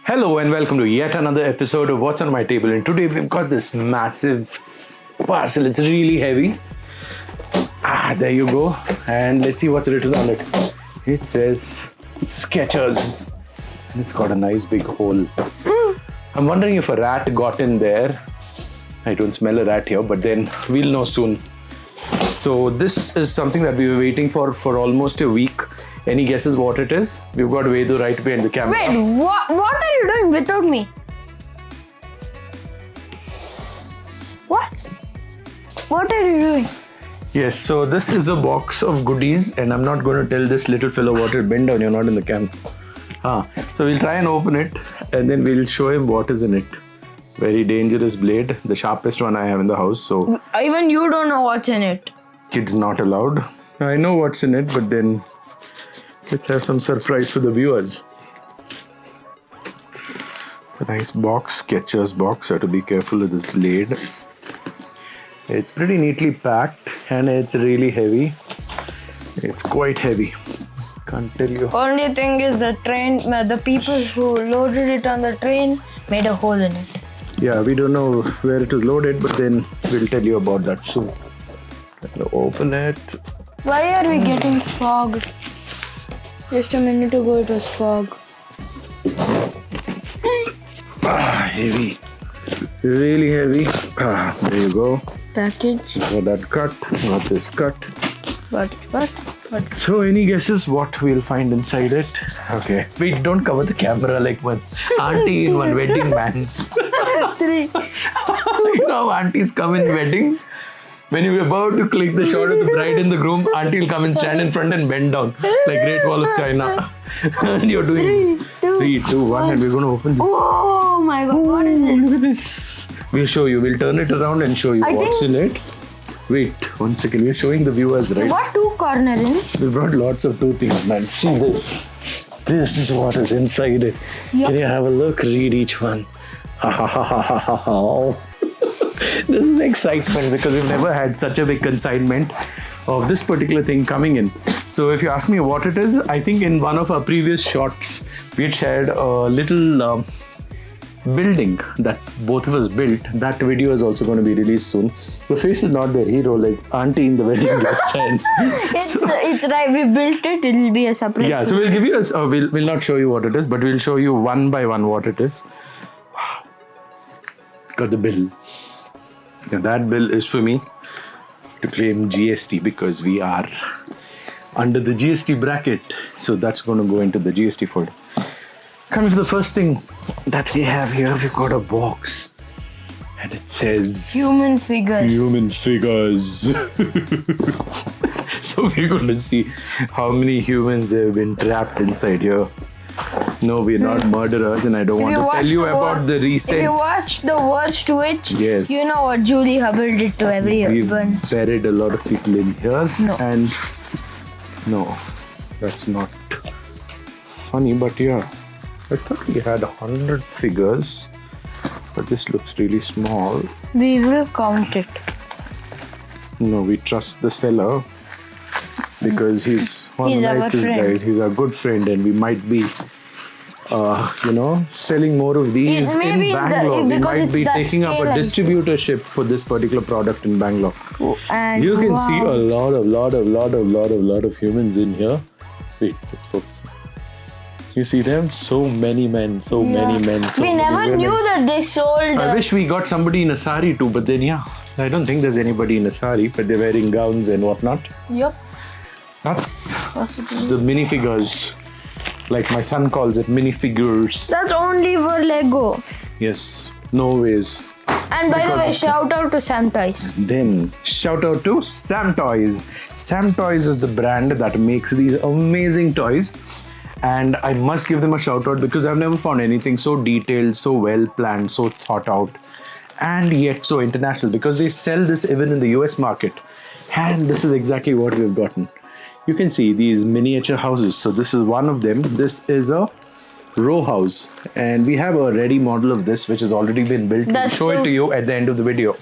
Hello and welcome to yet another episode of What's on My Table. And today we've got this massive parcel. It's really heavy. There you go. And let's see what's written on it. It says Skechers. And it's got a nice big hole. I'm wondering if a rat got in there. I don't smell a rat here, but then we'll know soon. So this is something that we were waiting for almost a week. Any guesses what it is? We've got Vedu right behind the camera. Wait, what are you doing without me? What? What are you doing? Yes, so this is a box of goodies and I'm not going to tell this little fellow what it. Bend down, you're not in the camera. So we'll try and open it and then we'll show him what is in it. Very dangerous blade, the sharpest one I have in the house. So even you don't know what's in it. Kids not allowed. I know what's in it, but then let's have some surprise for the viewers. A nice box, Skechers box. So to be careful with this blade. It's pretty neatly packed and it's really heavy. It's quite heavy. Can't tell you. Only thing is the people who loaded it on the train made a hole in it. Yeah, we don't know where it was loaded, but then we'll tell you about that soon. Let's open it. Why are we getting fogged? Just a minute ago it was fog. Heavy. Really heavy. There you go. Package. Got that cut. Got this cut. What? So any guesses what we'll find inside it? Okay. Wait, don't cover the camera like one auntie in one wedding man. 3. You know how aunties come in weddings? When you're about to click the shot of the bride and the groom, auntie will come and stand in front and bend down like Great Wall of China. And you're doing 3, 2, 1 and we're going to open this. Oh my god, what is it? Look at this. We'll show you. We'll turn it around and show you what's in it. Wait, 1 second. We're showing the viewers, right? What 2 corner in? We brought lots of 2 things, man. See this. This is what is inside it. Yep. Can you have a look? Read each one. Ha ha ha ha ha ha ha. This is excitement because we've never had such a big consignment of this particular thing coming in. So if you ask me what it is, I think in one of our previous shots, we had shared a little building that both of us built. That video is also going to be released soon. The face is not there. Hero like auntie in the wedding dress. It's right. We built it. It'll be a separate. Yeah. So we'll give you. We'll not show you what it is, but we'll show you one by one what it is. Wow. Got the bill. Now that bill is for me to claim GST because we are under the GST bracket. So that's going to go into the GST folder. Coming to the first thing that we have here, we've got a box and it says Human figures. Human figures. So we're going to see how many humans have been trapped inside here. No, we're not murderers and I don't want to tell you about the recent... If you watch The Worst Witch, yes, you know what Julie Hubbard did to everyone. We've buried a lot of people in here. No. And no, that's not funny, but yeah. I thought we had 100 figures, but this looks really small. We will count it. No, we trust the seller because he's one of the nicest guys. He's a good friend and we might be, selling more of these in Bangalore. We might be taking up a distributorship for this particular product in Bangalore. And you can see a lot of humans in here. Wait, let's focus. You see them? So many men, so many men. We never knew that they sold. I wish we got somebody in a sari too, but then I don't think there's anybody in a sari, but they're wearing gowns and whatnot. Yep. That's the minifigures. Like my son calls it minifigures. That's only for Lego. Yes, no ways. And by the way, shout out to Sam Toys. Then shout out to Sam Toys. Sam Toys is the brand that makes these amazing toys. And I must give them a shout out because I've never found anything so detailed, so well planned, so thought out, and yet so international because they sell this even in the US market. And this is exactly what we've gotten. You can see these miniature houses. So this is one of them. This is a row house and we have a ready model of this which has already been built. We'll show it to you at the end of the video.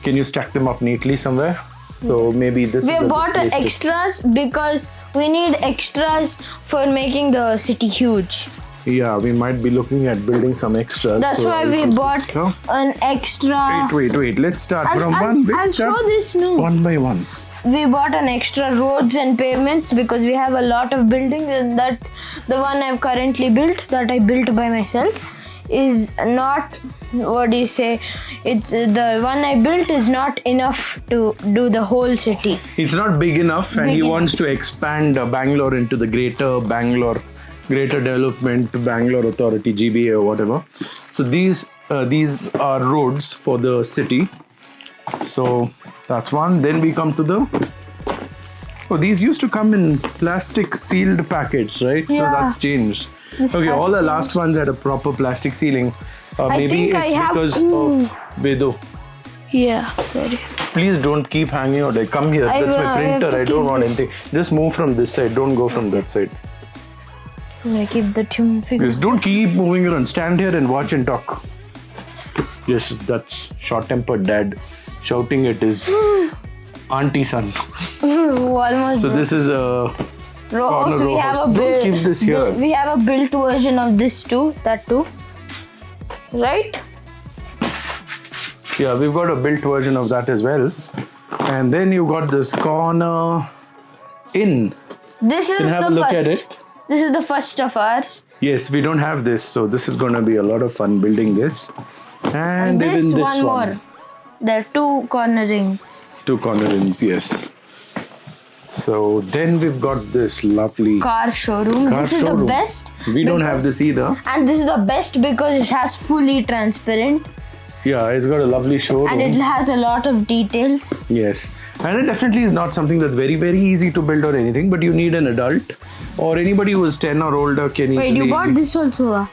Can you stack them up neatly somewhere? So maybe this we bought extras because we need extras for making the city huge. Yeah, we might be looking at building some extras. That's why we bought an extra. Wait. Let's start from one. I'll show this now. One by one. We bought an extra roads and pavements because we have a lot of buildings, and that the one I've currently built, that I built by myself, is not, what do you say, it's the one I built is not enough to do the whole city. It's not big enough, and he wants to expand Bangalore into the Greater Development Bangalore Authority, GBA or whatever. So these are roads for the city. So that's one. Then we come to these used to come in plastic sealed packets, right? Yeah. So that's changed. Okay, all the last ones had a proper plastic sealing. Maybe it's because of Vedo. Yeah, sorry. Please don't keep hanging out. Like, come here. That's my printer. I don't want anything. Just move from this side. Don't go from that side. I'm gonna keep the tune figure. Yes, don't keep moving around. Stand here and watch and talk. Yes, that's short-tempered dad. Shouting at his auntie son. Almost. So this is a corner we have house. Don't keep this here. We have a built version of this too. That too. Right? Yeah, we've got a built version of that as well. And then you got this corner inn. This is have the a look first. at it. This is the first of ours. Yes, we don't have this, so this is going to be a lot of fun building this. And this even this one more. There are two corner rings. Two corner inns, yes. So then we've got this lovely Car showroom. This is the best. We don't have this either. And this is the best because it has fully transparent. Yeah, it's got a lovely showroom. And it has a lot of details. Yes. And it definitely is not something that's very, very easy to build or anything, but you need an adult or anybody who is 10 or older can easily... Wait, you bought this also?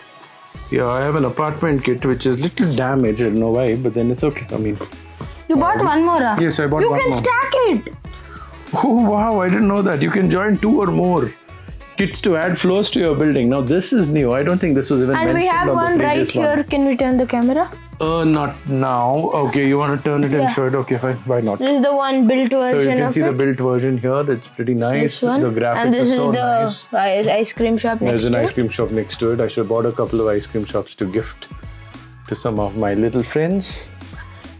Yeah, I have an apartment kit which is little damaged. I don't know why, but then it's okay. I mean... You bought one more? Yes, I bought one more. You can stack it. Oh, wow, I didn't know that. You can join 2 or more kits to add floors to your building. Now, this is new. I don't think this was even mentioned on the previous one. And we have one right here. Can we turn the camera? Not now. Okay, you want to turn it and show it? Okay, fine. Why not? This is the one built version of it. So you can see the built version here. It's pretty nice. This one. The graphics and this are so is the nice. ice cream shop next to it. There's an ice cream shop next to it. I should have bought a couple of ice cream shops to gift to some of my little friends.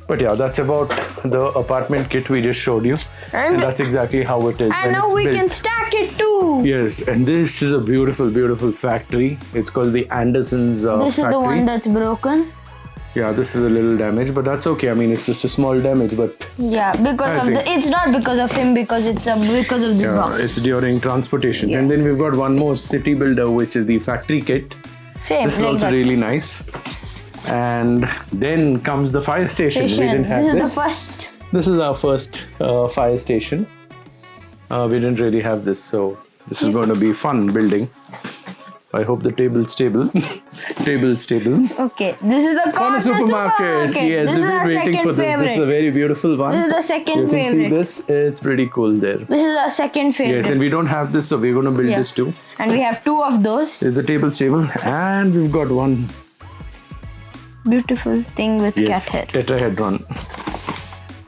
But yeah, that's about the apartment kit we just showed you. And that's exactly how it is. And now we can stack it too. Yes, and this is a beautiful, beautiful factory. It's called the Anderson's factory. This is the one that's broken. Yeah, this is a little damage, but that's okay. I mean, it's just a small damage, but... Yeah, it's not because of him, because it's because of the box. It's during transportation. Yeah. And then we've got one more city builder, which is the factory kit. Same, this is like also really nice. And then comes the fire station. We didn't have this. This is the first. This is our first fire station. We didn't really have this, so this is going to be fun building. I hope the table's stable. Table's stable. Okay, this is the corner supermarket. Yes, this is our second favorite. This is a very beautiful one. This is the second favorite. You can see this. It's pretty cool there. This is our second favorite. Yes, and we don't have this, so we're going to build this too. And we have 2 of those. It's the table stable, and we've got one beautiful thing with cat head. Tetrahedron.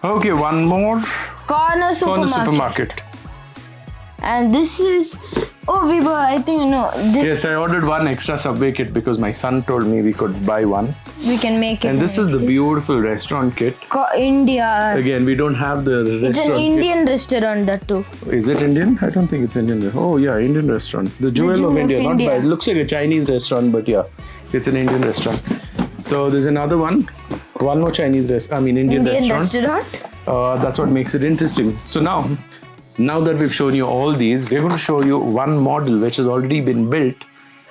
Okay, one more. Corner supermarket. And this is... Oh, we were, I think, no. Yes, I ordered one extra Subway kit because my son told me we could buy one. We can make it. And this is the beautiful restaurant kit. India. Again, we don't have the restaurant It's an Indian restaurant, that too. Is it Indian? I don't think it's Indian. Oh, yeah, Indian restaurant. The jewel of India. Not bad. It looks like a Chinese restaurant, but yeah, it's an Indian restaurant. So there's another one. One more Indian restaurant. That's what makes it interesting. So now that we've shown you all these, we're going to show you one model which has already been built,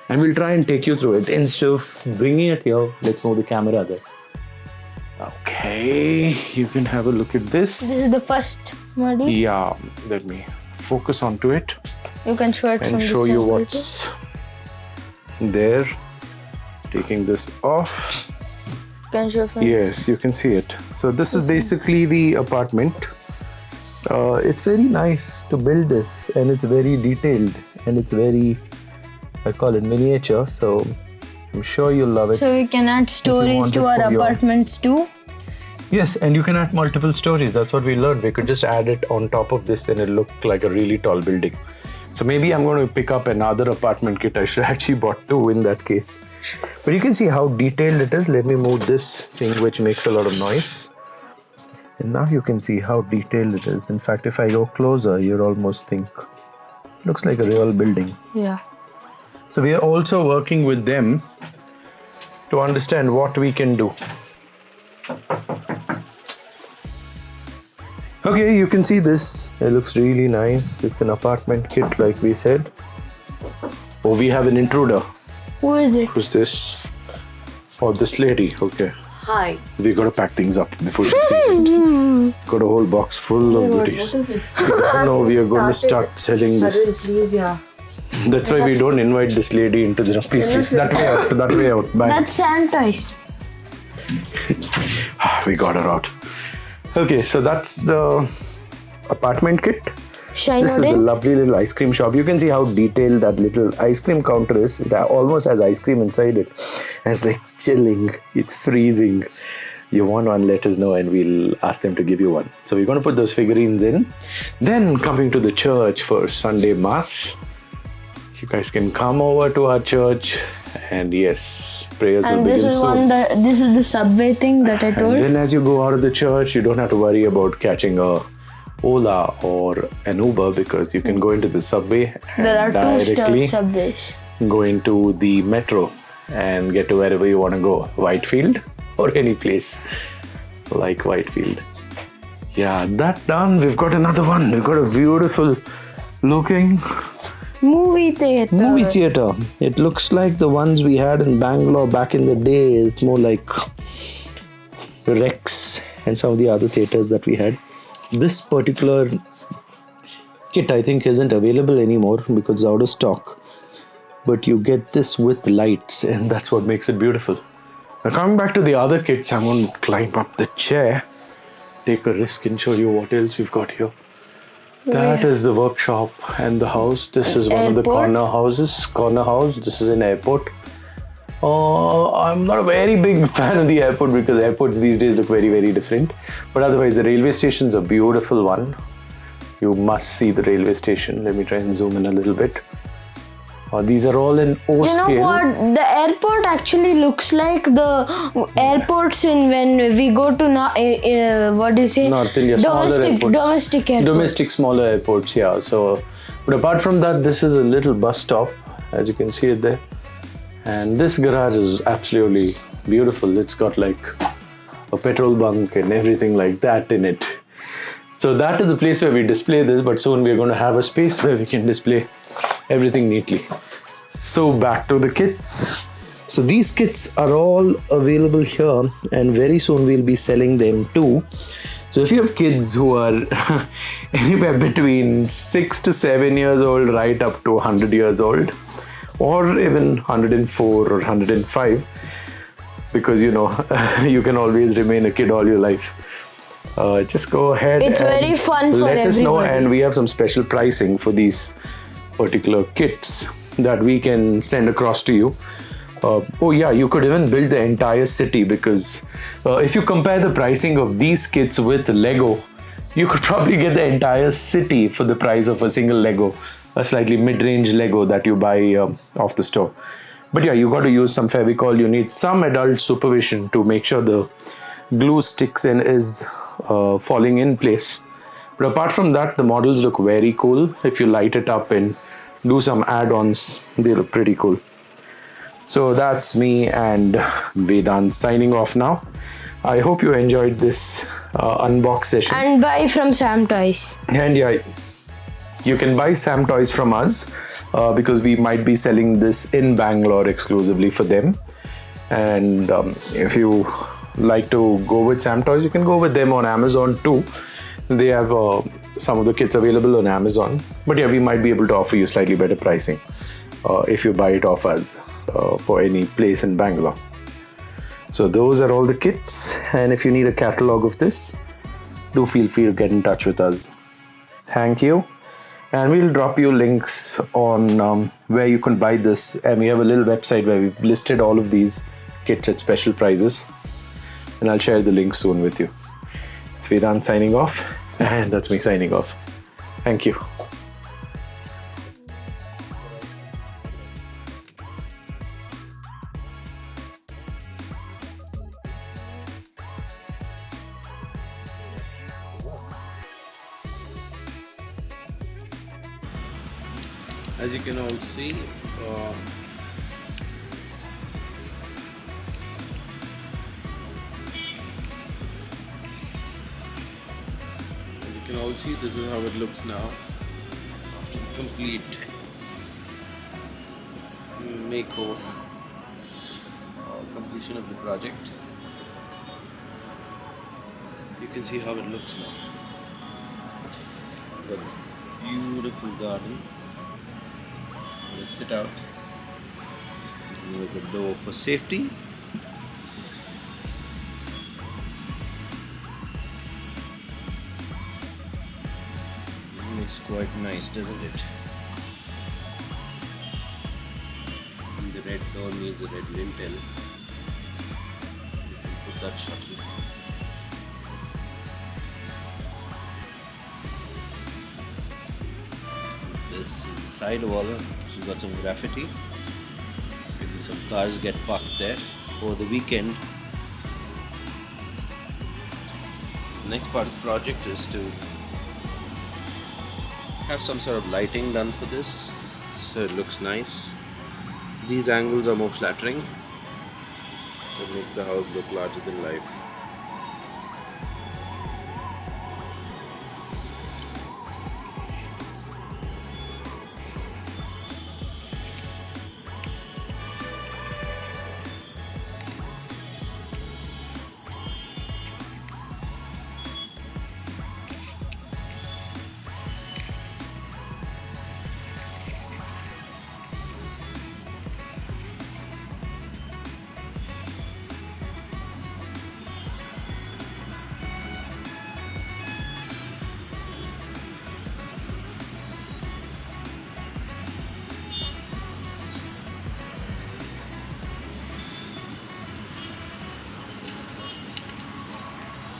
and we'll try and take you through it. Instead of bringing it here, let's move the camera there. Okay, you can have a look at this. This is the first model. Yeah, let me focus onto it. You can show it and show you what's there. Taking this off. Can show from yes, you can see it. So this is basically the apartment. It's very nice to build this, and it's very detailed, and it's very, I call it miniature, so I'm sure you'll love it. So we can add stories to our apartments too? Yes, and you can add multiple stories. That's what we learned. We could just add it on top of this and it'll look like a really tall building. So maybe I'm going to pick up another apartment kit. I should actually bought 2 in that case. But you can see how detailed it is. Let me move this thing which makes a lot of noise. And now you can see how detailed it is. In fact, if I go closer, you'll almost think, looks like a real building. Yeah. So we are also working with them to understand what we can do. Okay, you can see this. It looks really nice. It's an apartment kit like we said. Oh, we have an intruder. Who is it? Who's this? Oh, this lady. Okay. Hi. We gotta pack things up before she sees it. Got a whole box full of goodies. What is this? No, we are going to start selling this. Arun, please, yeah. That's why we don't invite this lady into the please, please. That way out, that way out. Bye. That's Sam Toys. We got her out. Okay, so that's the apartment kit. Shine This is the Odin. lovely little ice cream shop. You can see how detailed that little ice cream counter is. It almost has ice cream inside it. And it's like chilling. It's freezing. You want one, let us know and we'll ask them to give you one. So we're going to put those figurines in. Then coming to the church for Sunday Mass. You guys can come over to our church and yes, prayers will And begin this is soon. this is the subway thing that I told. And then as you go out of the church, you don't have to worry about catching a Ola or an Uber because you can go into the subway and There are 2-star directly subways. go into the metro and get to wherever you want to go. Whitefield or any place like Whitefield. Yeah, that done. We've got another one. We've got a beautiful looking Movie theater. movie theater. It looks like the ones we had in Bangalore back in the day. It's more like Rex and some of the other theaters that we had. This particular kit I think isn't available anymore because it's out of stock. But you get this with lights and that's what makes it beautiful. Now coming back to the other kits, I'm going to climb up the chair, take a risk and show you what else we've got here. That is the workshop and the house. This is one of the corner house. This is an airport. I'm not a very big fan of the airport because airports these days look very, very different. But otherwise, the railway station's a beautiful one. You must see the railway station. Let me try and zoom in a little bit. These are all in O scale. You know what? The airport actually looks like the airports in when we go to what do you say? North India, smaller airports. Domestic airports. Domestic smaller airports, yeah. So, but apart from that, this is a little bus stop, as you can see it there. And this garage is absolutely beautiful. It's got like a petrol bunk and everything like that in it. So that is the place where we display this, but soon we're going to have a space where we can display everything neatly. So back to the kits. So these kits are all available here and very soon we'll be selling them too. So if you have kids who are anywhere between 6 to 7 years old right up to 100 years old or even 104 or 105, because you know you can always remain a kid all your life. Just go ahead. It's very fun for let us know, everybody. and we have some special pricing for these particular kits that we can send across to you. Oh yeah, you could even build the entire city because if you compare the pricing of these kits with Lego, you could probably get the entire city for the price of a single Lego, a slightly mid-range Lego that you buy off the store. But yeah, you got to use some Fevicol. You need some adult supervision to make sure the glue sticks and is falling in place. But apart from that, the models look very cool. If you light it up and do some add-ons, they look pretty cool. So that's me and Vedant signing off now. I hope you enjoyed this unbox session. And buy from Sam Toys. And yeah, you can buy Sam Toys from us because we might be selling this in Bangalore exclusively for them. And if you like to go with Sam Toys, you can go with them on Amazon too. They have some of the kits available on Amazon. But yeah, we might be able to offer you slightly better pricing if you buy it off us for any place in Bangalore. So those are all the kits. And if you need a catalog of this, do feel free to get in touch with us. Thank you. And we'll drop you links on where you can buy this. And we have a little website where we've listed all of these kits at special prices. And I'll share the link soon with you. It's Vedant signing off. And that's me signing off. Thank you. As you can all see, this is how it looks now after the complete makeover or completion of the project. You can see how it looks now. Got this beautiful garden. I'm gonna sit out with the door for safety. Looks quite nice, doesn't it? And the red door needs a red lintel. You can put that shortly. This is the side wall. She's got some graffiti. Maybe some cars get parked there over the weekend. So the next part of the project is to have some sort of lighting done for this, so it looks nice. These angles are more flattering. It makes the house look larger than life.